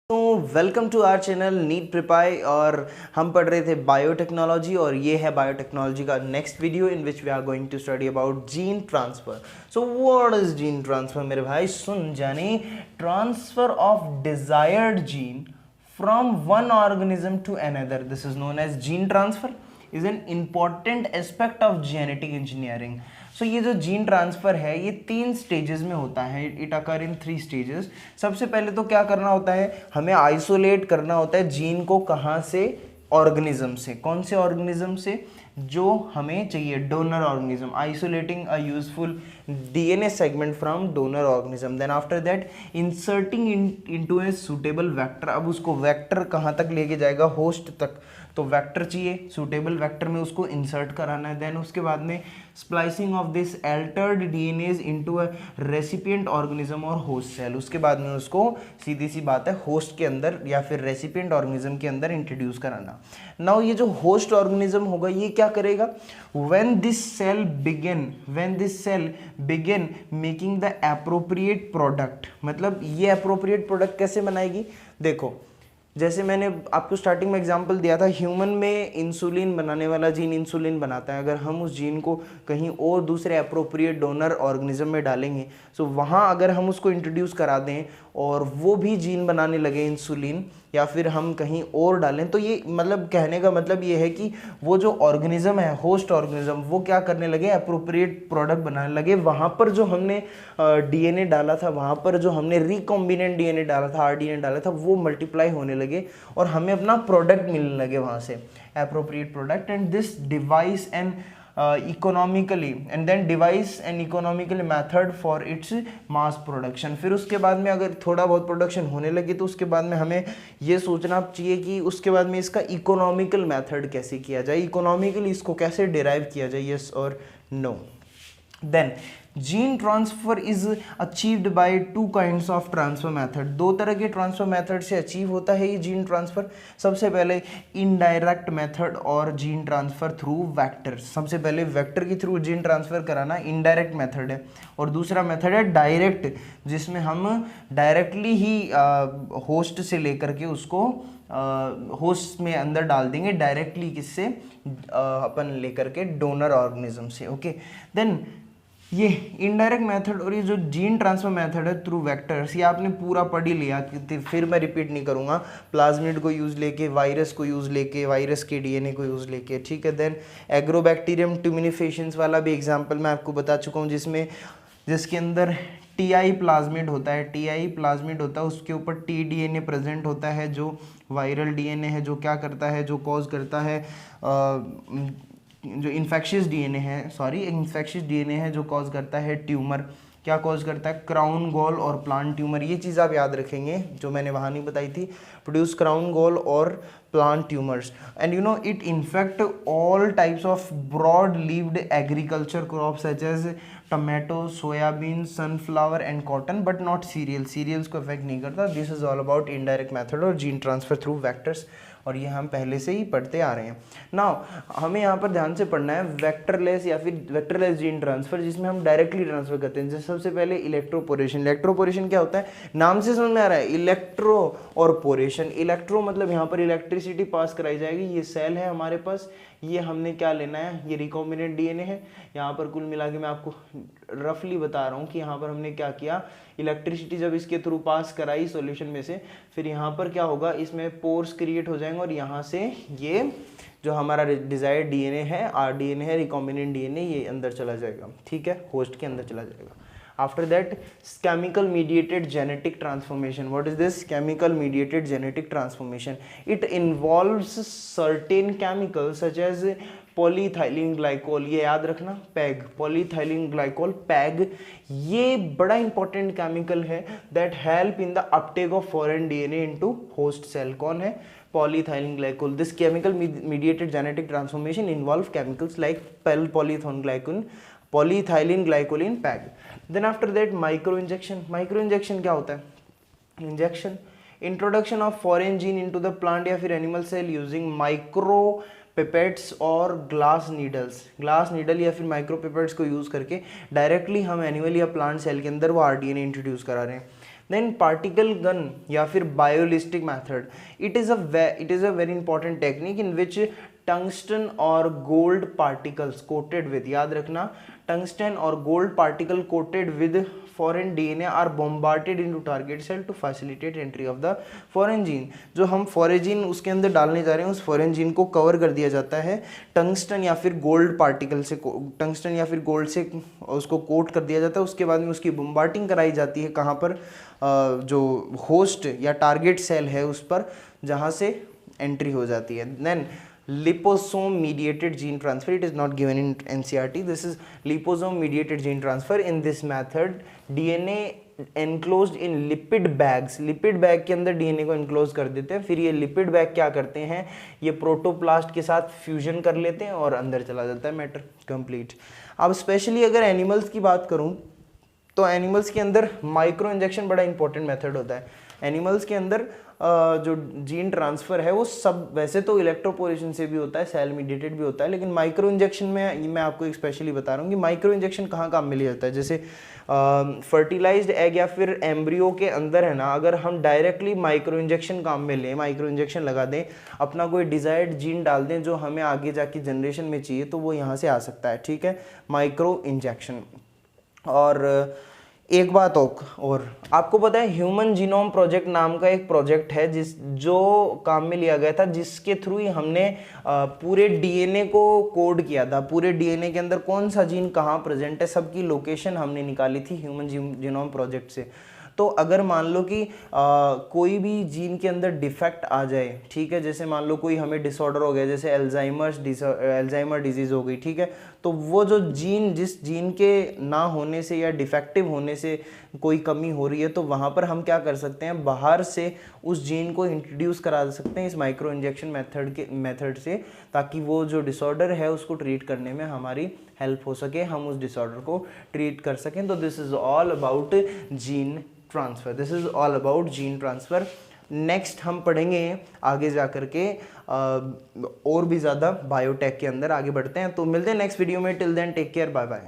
तो welcome to our channel NEET प्रिपाई। और हम पढ़ रहे थे बायोटेक्नोलॉजी और ये है बायोटेक्नोलॉजी का next video in which we are going to study about gene transfer. So what is gene transfer मेरे भाई? सुन जाने, transfer of desired gene from one organism to another, this is known as gene transfer, is an important aspect of genetic engineering. So ये जो gene transfer है ये 3 stages में होता है। It occur in 3 stages. सबसे पहले तो क्या करना होता है, हमें आइसोलेट करना होता है जीन को। कहाँ से? ऑर्गेनिज्म से। कौन से ऑर्गेनिज्म से? जो हमें चाहिए, donor organism. Isolating a useful DNA segment from donor organism. Then after that inserting into a suitable vector. अब उसको वेक्टर कहाँ तक लेके जाएगा? होस्ट तक। तो वेक्टर चाहिए, सुटेबल वेक्टर में उसको इंसर्ट कराना है। देन उसके बाद में splicing of this altered DNAs into a recipient organism और होस्ट सेल। उसके बाद में उसको सीधी सी बात है होस्ट के अंदर या फिर रेसिपिएंट ऑर्गेनिज्म के अंदर इंट्रोड्यूस कराना। नाउ ये जो होस्ट ऑर्गेनिज्म होगा ये क्या करेगा? When this cell begin making the appropriate product. मतलब ये एप्रोप्रिएट प्रोडक्ट कैसे बनाएगी? देखो, जैसे मैंने आपको स्टार्टिंग में एग्जांपल दिया था, ह्यूमन में इंसुलिन बनाने वाला जीन इंसुलिन बनाता है। अगर हम उस जीन को कहीं और दूसरे अप्रोप्रिएट डोनर ऑर्गेनिज्म में डालेंगे, सो वहाँ अगर हम उसको इंट्रोड्यूस करा दें और वो भी जीन बनाने लगे इंसुलिन, या फिर हम कहीं और डालें, तो ये मतलब कहने का मतलब ये है कि वो जो ऑर्गेनिज्म है, होस्ट ऑर्गेनिज्म, वो क्या करने लगे? अप्रोप्रिएट प्रोडक्ट बनाने लगे। वहाँ पर जो हमने डीएनए डाला था, वहाँ पर जो हमने रिकॉम्बिनेंट डीएनए डाला था, आरडीएनए डाला था, वो मल्टीप्लाई होने लगे और हमें अपना प्रोडक्ट मिलने लगे वहाँ से, appropriate product. And this device and economically method for its mass production. फिर उसके बाद में अगर थोड़ा बहुत प्रोडक्शन होने लगे तो उसके बाद में हमें ये सोचना चाहिए कि उसके बाद में इसका इकोनॉमिकल मेथड कैसे किया जाए, इकोनॉमिकली इसको कैसे डिराइव किया जाए, यस और no. Then gene transfer is achieved by 2 kinds of transfer method. 2 तरह के ट्रांसफर मेथड से अचीव होता है ये जीन ट्रांसफर। सबसे पहले इनडायरेक्ट मेथड और जीन ट्रांसफर थ्रू वेक्टर। सबसे पहले वेक्टर के थ्रू जीन ट्रांसफर कराना इनडायरेक्ट मेथड है, और दूसरा मेथड है डायरेक्ट, जिसमें हम डायरेक्टली ही होस्ट से लेकर के उसको होस्ट में अंदर डाल देंगे डायरेक्टली। किससे? अपन लेकर के डोनर ऑर्गेनिज्म से। ओके, देन ये इनडायरेक्ट मेथड और ये जो जीन ट्रांसफर मेथड है थ्रू वेक्टर्स, ये आपने पूरा पढ़ ही लिया, फिर मैं रिपीट नहीं करूँगा। प्लाज्मिड को यूज़ लेके, वायरस को यूज़ लेके, वायरस के डीएनए को यूज़ लेके, ठीक है। देन एग्रोबैक्टीरियम ट्यूमिनिफेशंस वाला भी एग्जांपल मैं आपको बता चुका हूँ, जिसके अंदर टीआई प्लाज्मिड होता है, उसके ऊपर टी डीएनए प्रेजेंट होता है, जो वायरल डीएनए है, जो क्या करता है, जो कॉज करता है जो इन्फेक्शियस डीएनए है जो कॉज करता है ट्यूमर। क्या कॉज करता है? क्राउन गॉल और प्लांट ट्यूमर। ये चीज़ आप याद रखेंगे जो मैंने वहाँ नहीं बताई थी। प्रोड्यूस क्राउन गॉल और plant tumours, and you know it infect all types of broad leaved agriculture crop such as tomato, soybean, sunflower and cotton, but not cereals को इफेक्ट नहीं करता। This is all about indirect method और gene transfer through vectors, और ये हम पहले से ही पढ़ते आ रहे हैं। नाउ हमें यहाँ पर ध्यान से पढ़ना है वेक्टरलेस या फिर वेक्टरलेस जीन ट्रांसफर, जिसमें हम डायरेक्टली ट्रांसफर करते हैं। जैसे सबसे पहले इलेक्ट्रोपोरेशन। इलेक्ट्रोपोरेशन क्या होता है? नाम से समझ में आ रहा है, इलेक्ट्रो और पोरेशन। इलेक्ट्रो मतलब यहाँ पर इलेक्ट्रिसिटी पास कराई जाएगी। ये सेल है हमारे पास, ये हमने क्या लेना है? ये रिकॉम्बिनेंट डीएनए है। यहाँ पर कुल मिला के मैं आपको रफली बता रहा हूँ कि यहाँ पर हमने क्या किया, इलेक्ट्रिसिटी जब इसके थ्रू पास कराई सॉल्यूशन में से, फिर यहाँ पर क्या होगा, इसमें पोर्स क्रिएट हो जाएंगे और यहाँ से ये जो हमारा डिजायर्ड डीएनए है, आरडीएनए है, रिकॉम्बिनेंट डीएनए, ये अंदर चला जाएगा, ठीक है, होस्ट के अंदर चला जाएगा। After that, chemical mediated genetic transformation. What is this chemical mediated genetic transformation? It involves certain chemicals such as polyethylene glycol, ये याद रखना, पैग, polyethylene glycol, पैग, ये बड़ा इंपॉर्टेंट केमिकल है that help in the uptake of foreign DNA into host cell। कौन है? polyethylene glycol. This chemical mediated genetic transformation involve chemicals like polyethylene glycol in PEG. Then after that micro injection क्या होता है? Injection, introduction of foreign gene into the plant या फिर animal cell using micro pipettes और glass needle या फिर micro pipettes को use करके डायरेक्टली हम एनिमल या प्लांट सेल के अंदर वो आरडीएनए इंट्रोड्यूस करा रहे हैं। देन पार्टिकल गन या फिर biolistic method, it is a very important technique in which tungsten और गोल्ड पार्टिकल्स कोटेड विद, याद रखना, टंगस्टन और gold particle coated with foreign DNA are bombarded into target cell to facilitate entry of the foreign gene. जो हम foreign gene उसके अंदर डालने जा रहे हैं, उस फॉरेन जीन को कवर कर दिया जाता है टंगस्टन या फिर गोल्ड पार्टिकल से, टंगस्टन या फिर गोल्ड से उसको कोट कर दिया जाता है। उसके बाद में उसकी बोम्बार्डिंग कराई जाती है कहाँ पर, जो होस्ट या टारगेट सेल है उस पर, जहाँ से एंट्री हो जाती है। Then liposome mediated gene transfer, it is not given in NCERT, this is liposome mediated gene transfer. In this method DNA enclosed in lipid bags, lipid bag के अंदर डीएनए को एनक्लोज कर देते हैं, फिर ये लिपिड बैग क्या करते हैं, ये प्रोटोप्लास्ट के साथ फ्यूजन कर लेते हैं और अंदर चला जाता है मैटर कंप्लीट। अब स्पेशली अगर एनिमल्स की बात करूं तो एनिमल्स के अंदर माइक्रो इंजेक्शन बड़ा इंपॉर्टेंट मेथड होता है। एनिमल्स के अंदर जो जीन ट्रांसफ़र है वो सब वैसे तो इलेक्ट्रोपोरेशन से भी होता है, सेल मीडिएटेड भी होता है, लेकिन माइक्रो इंजेक्शन में मैं आपको एक स्पेशली बता रहा हूँ कि माइक्रो इंजेक्शन कहाँ काम में लिया जाता है। जैसे फर्टिलाइज्ड एग या फिर एम्ब्रियो के अंदर है ना, अगर हम डायरेक्टली माइक्रो इंजेक्शन काम में लें, माइक्रो इंजेक्शन लगा दें, अपना कोई डिज़ायर्ड जीन डाल दें जो हमें आगे जाके जनरेशन में चाहिए, तो वो यहाँ से आ सकता है, ठीक है, माइक्रो इंजेक्शन। और एक बात और आपको पता है ह्यूमन जीनोम प्रोजेक्ट नाम का एक प्रोजेक्ट है जो काम में लिया गया था, जिसके थ्रू ही हमने पूरे डीएनए को कोड किया था। पूरे डीएनए के अंदर कौन सा जीन कहाँ प्रेजेंट है, सबकी लोकेशन हमने निकाली थी ह्यूमन जीनोम प्रोजेक्ट से। तो अगर मान लो कि कोई भी जीन के अंदर डिफेक्ट आ जाए, ठीक है, जैसे मान लो कोई हमें डिसऑर्डर हो गया, जैसे एल्जाइमर डिजीज़ हो गई, ठीक है, तो वो जो जीन, जिस जीन के ना होने से या डिफेक्टिव होने से कोई कमी हो रही है, तो वहाँ पर हम क्या कर सकते हैं, बाहर से उस जीन को इंट्रोड्यूस करा सकते हैं इस माइक्रो इंजेक्शन मेथड से, ताकि वो जो डिसऑर्डर है उसको ट्रीट करने में हमारी हेल्प हो सके, हम उस डिसऑर्डर को ट्रीट कर सकें। तो this is all about gene transfer, this is all about gene transfer. Next हम पढ़ेंगे आगे जा कर के और भी ज़्यादा बायोटेक के अंदर आगे बढ़ते हैं। तो मिलते हैं नेक्स्ट वीडियो में, till then take care, bye bye.